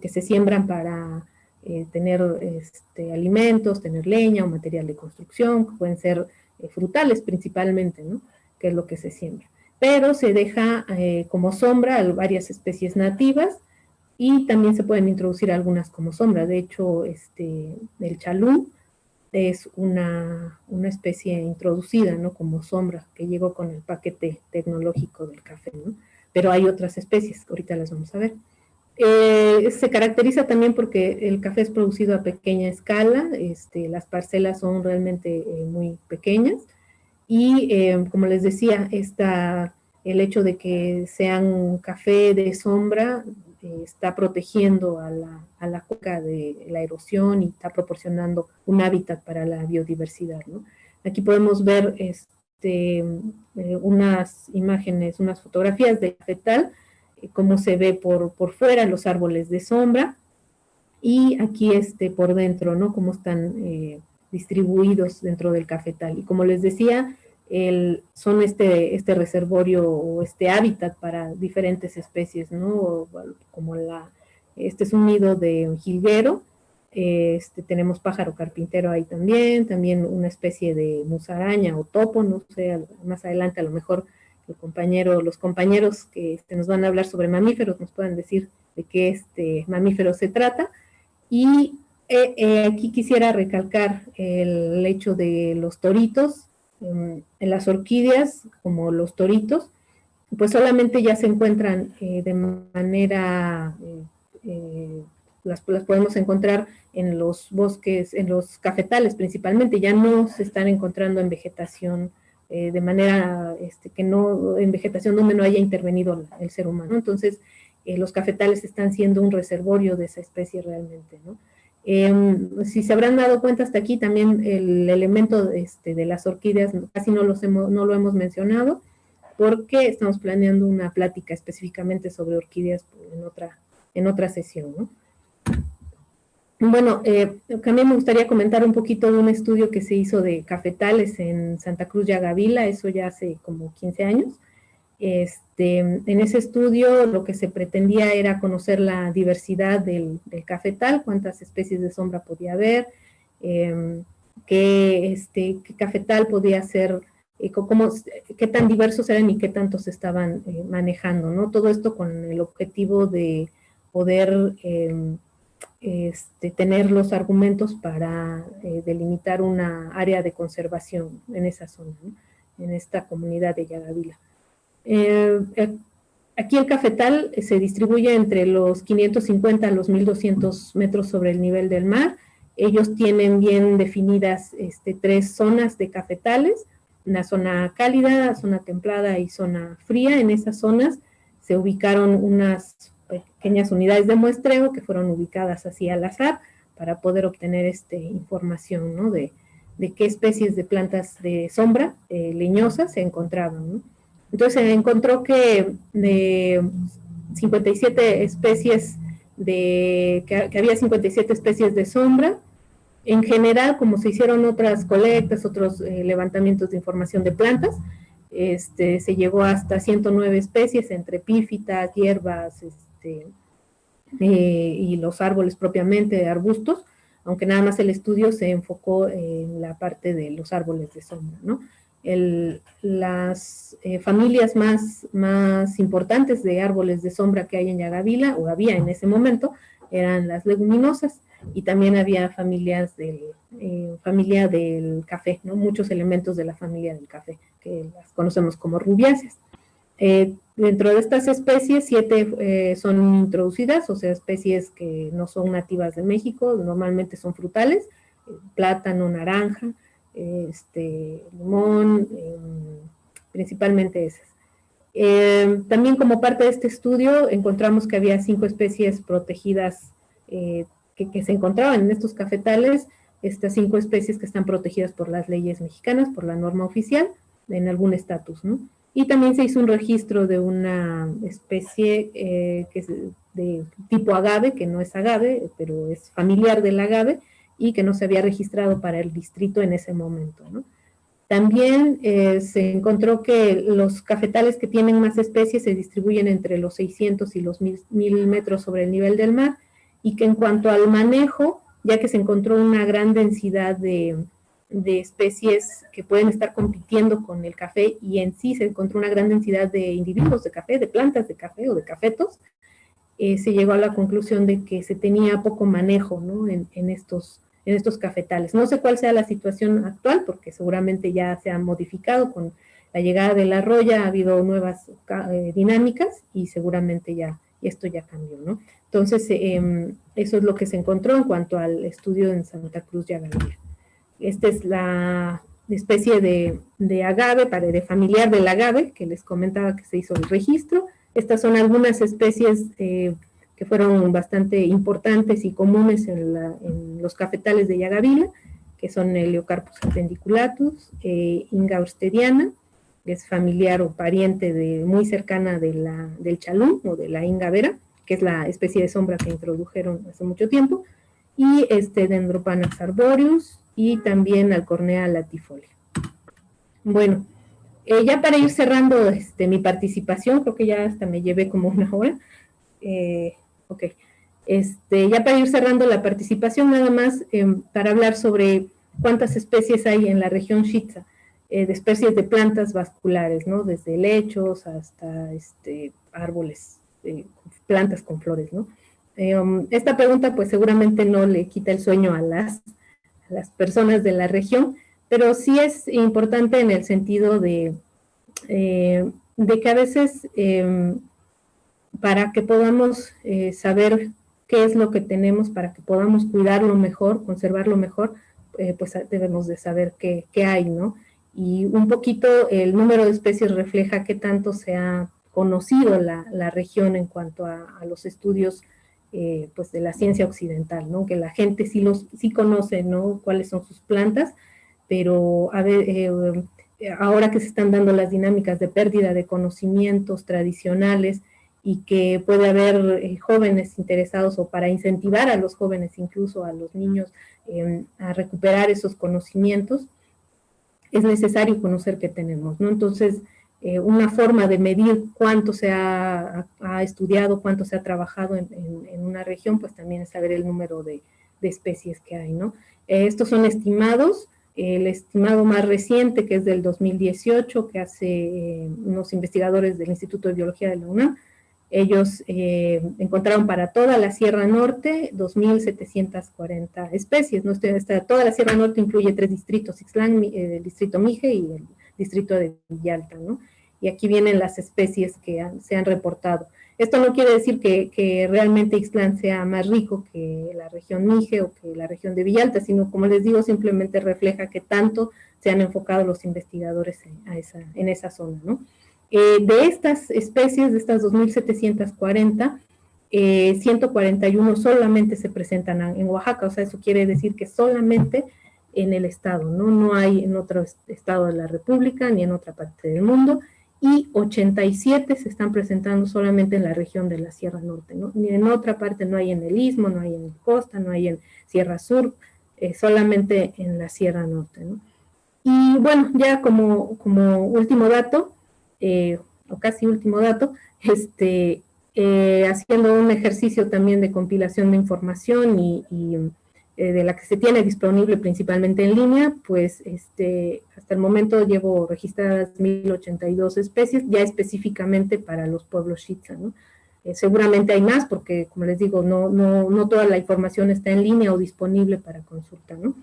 se siembran para tener alimentos, tener leña o material de construcción, que pueden ser frutales principalmente, ¿no? Que es lo que se siembra. Pero se deja como sombra varias especies nativas y también se pueden introducir algunas como sombra. De hecho, el chalú es una especie introducida, ¿no? Como sombra, que llegó con el paquete tecnológico del café, ¿no? Pero hay otras especies, que ahorita las vamos a ver. Se caracteriza también porque el café es producido a pequeña escala, las parcelas son realmente muy pequeñas, y como les decía, el hecho de que sean café de sombra está protegiendo a la cuenca de la erosión y está proporcionando un hábitat para la biodiversidad, ¿no? Aquí podemos ver unas imágenes, unas fotografías de cafetal, cómo se ve por fuera los árboles de sombra, y aquí por dentro, ¿no? Cómo están distribuidos dentro del cafetal. Y como les decía, son este reservorio o este hábitat para diferentes especies, ¿no? Como este es un nido de jilguero, tenemos pájaro carpintero ahí también una especie de musaraña o topo, no sé, más adelante a lo mejor los compañeros que nos van a hablar sobre mamíferos nos pueden decir de qué mamífero se trata. Y aquí quisiera recalcar el hecho de los toritos. En las orquídeas, como los toritos, pues solamente ya se encuentran de manera, las podemos encontrar en los bosques, en los cafetales principalmente, ya no se están encontrando en vegetación de manera en vegetación donde no haya intervenido el ser humano. Entonces, los cafetales están siendo un reservorio de esa especie realmente, ¿no? Si se habrán dado cuenta hasta aquí, también el elemento de las orquídeas casi no lo hemos mencionado, porque estamos planeando una plática específicamente sobre orquídeas en otra sesión, ¿no? Bueno, también me gustaría comentar un poquito de un estudio que se hizo de cafetales en Santa Cruz de Agavila, eso ya hace como 15 años. En ese estudio lo que se pretendía era conocer la diversidad del cafetal, cuántas especies de sombra podía haber, qué cafetal podía ser, qué tan diversos eran y qué tantos se estaban manejando, ¿no? Todo esto con el objetivo de poder tener los argumentos para delimitar una área de conservación en esa zona, ¿no? En esta comunidad de Yagavila. Aquí el cafetal se distribuye entre los 550 a los 1200 metros sobre el nivel del mar. Ellos tienen bien definidas 3 zonas de cafetales, una zona cálida, zona templada y zona fría. En esas zonas se ubicaron unas pequeñas unidades de muestreo que fueron ubicadas así al azar para poder obtener información, ¿no? de qué especies de plantas de sombra leñosas se encontraban, ¿no? Entonces se encontró que de 57 especies que había 57 especies de sombra. En general, como se hicieron otras colectas, otros levantamientos de información de plantas, se llegó hasta 109 especies entre epífitas, hierbas, y los árboles propiamente, arbustos, aunque nada más el estudio se enfocó en la parte de los árboles de sombra, ¿no? Las familias más importantes de árboles de sombra que hay en Yagavila, o había en ese momento, eran las leguminosas, y también había familia del café, ¿no? Muchos elementos de la familia del café, que las conocemos como rubiáceas. Dentro de estas especies, 7 son introducidas, o sea, especies que no son nativas de México, normalmente son frutales, plátano, naranja, limón, principalmente esas. También como parte de este estudio encontramos que había 5 especies protegidas que que se encontraban en estos cafetales, estas 5 especies que están protegidas por las leyes mexicanas, por la norma oficial, en algún estatus, ¿no? Y también se hizo un registro de una especie que es de tipo agave, que no es agave, pero es familiar del agave, y que no se había registrado para el distrito en ese momento, ¿no? También se encontró que los cafetales que tienen más especies se distribuyen entre los 600 y los 1000 metros sobre el nivel del mar, y que en cuanto al manejo, ya que se encontró una gran densidad de especies que pueden estar compitiendo con el café, y en sí se encontró una gran densidad de individuos de café, de plantas de café o de cafetos, se llegó a la conclusión de que se tenía poco manejo, ¿no? en estos cafetales. No sé cuál sea la situación actual, porque seguramente ya se ha modificado con la llegada de la roya, ha habido nuevas dinámicas y seguramente ya esto ya cambió, ¿no? Entonces, eso es lo que se encontró en cuanto al estudio en Santa Cruz de Agave. Esta es la especie de agave, de familiar del agave, que les comentaba que se hizo el registro. Estas son algunas especies que fueron bastante importantes y comunes en los cafetales de Yagavila, que son Heliocarpus appendiculatus, Inga orsteriana, que es familiar o pariente muy cercana del chalún o de la Inga vera, que es la especie de sombra que introdujeron hace mucho tiempo, y Dendropanax arboreus, y también Alcornea latifolia. Bueno, ya para ir cerrando mi participación, creo que ya hasta me llevé como una hora. Ok. Ya para ir cerrando la participación, nada más para hablar sobre cuántas especies hay en la región Shitza, de especies de plantas vasculares, ¿no? Desde helechos hasta árboles, plantas con flores, ¿no? Esta pregunta pues seguramente no le quita el sueño a las personas de la región, pero sí es importante en el sentido de que a veces para que podamos saber qué es lo que tenemos, para que podamos cuidarlo mejor, conservarlo mejor, pues debemos de saber qué hay, ¿no? Y un poquito el número de especies refleja qué tanto se ha conocido la región en cuanto a los estudios pues de la ciencia occidental, ¿no? Que la gente sí conoce, ¿no? Cuáles son sus plantas, pero a ver, ahora que se están dando las dinámicas de pérdida de conocimientos tradicionales y que puede haber jóvenes interesados, o para incentivar a los jóvenes, incluso a los niños, a recuperar esos conocimientos, es necesario conocer qué tenemos, ¿no? Entonces, una forma de medir cuánto se ha estudiado, cuánto se ha trabajado en una región, pues también es saber el número de especies que hay, ¿no? Estos son estimados. El estimado más reciente, que es del 2018, que hace unos investigadores del Instituto de Biología de la UNAM, ellos encontraron para toda la Sierra Norte 2.740 especies, ¿no? Toda la Sierra Norte incluye 3 distritos, Ixtlán, el distrito Mije y el distrito de Villalta, ¿no? Y aquí vienen las especies que se han reportado. Esto no quiere decir que realmente Ixtlán sea más rico que la región Mije o que la región de Villalta, sino, como les digo, simplemente refleja que tanto se han enfocado los investigadores en esa zona, ¿no? De estas especies, de estas 2.740, 141 solamente se presentan en Oaxaca, o sea, eso quiere decir que solamente en el estado, ¿no? No hay en otro estado de la República ni en otra parte del mundo, y 87 se están presentando solamente en la región de la Sierra Norte, ¿no? Ni en otra parte, no hay en el Istmo, no hay en Costa, no hay en Sierra Sur, solamente en la Sierra Norte, ¿no? Y bueno, ya como último dato, o casi último dato, haciendo un ejercicio también de compilación de información y de la que se tiene disponible principalmente en línea, pues hasta el momento llevo registradas 1.082 especies, ya específicamente para los pueblos Shitza, ¿no? Seguramente hay más porque, como les digo, no toda la información está en línea o disponible para consulta, ¿no?